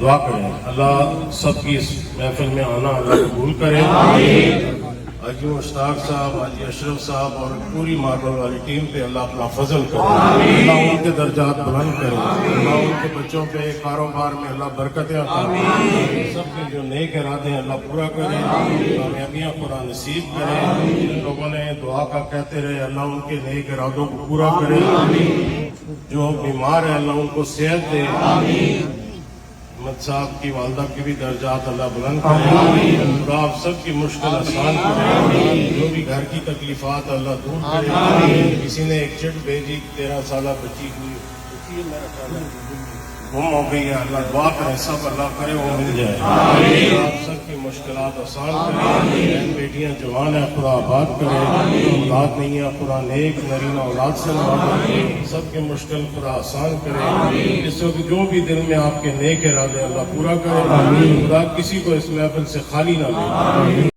دعا کریں اللہ سب کی اس محفل میں آنا اللہ قبول کرے. حاجی مشتاق صاحب، حاجی اشرف صاحب اور پوری ماربل والی ٹیم پہ اللہ اپنا فضل کرے، اللہ ان کے درجات بلند کرے، اللہ ان کے بچوں پہ کاروبار میں اللہ برکتیں عطا کرے، سب کے جو نیک ارادے ہیں اللہ پورا کرے، کامیابیاں قرآن نصیب کرے. جن لوگوں نے دعا کا کہتے رہے اللہ ان کے نیک ارادوں کو پورا کرے، جو بیمار ہے اللہ ان کو صحت دے. احمد صاحب کی والدہ کی بھی درجات اللہ بلند کرے، خدا آپ سب کی مشکل آسان کرے، جو بھی گھر کی تکلیفات اللہ دور کرے. کسی نے ایک چٹ بھیجی 13 سالہ بچی ہوئی گم ہو گئی ہے، اللہ دعا کرے سب اللہ کرے وہ مل جائے. آپ سب کی مشکلات آسان کرے، بہن بیٹیاں جوان ہیں خدا آباد کرے، اولاد نہیں ہے خدا نیک نرینہ اولاد سے نوازے، سب کی مشکل خدا آسان کرے. اس وقت جو بھی دل میں آپ کے نیک ارادے اللہ پورا کرے، خدا کسی کو اس محفل سے خالی نہ دے.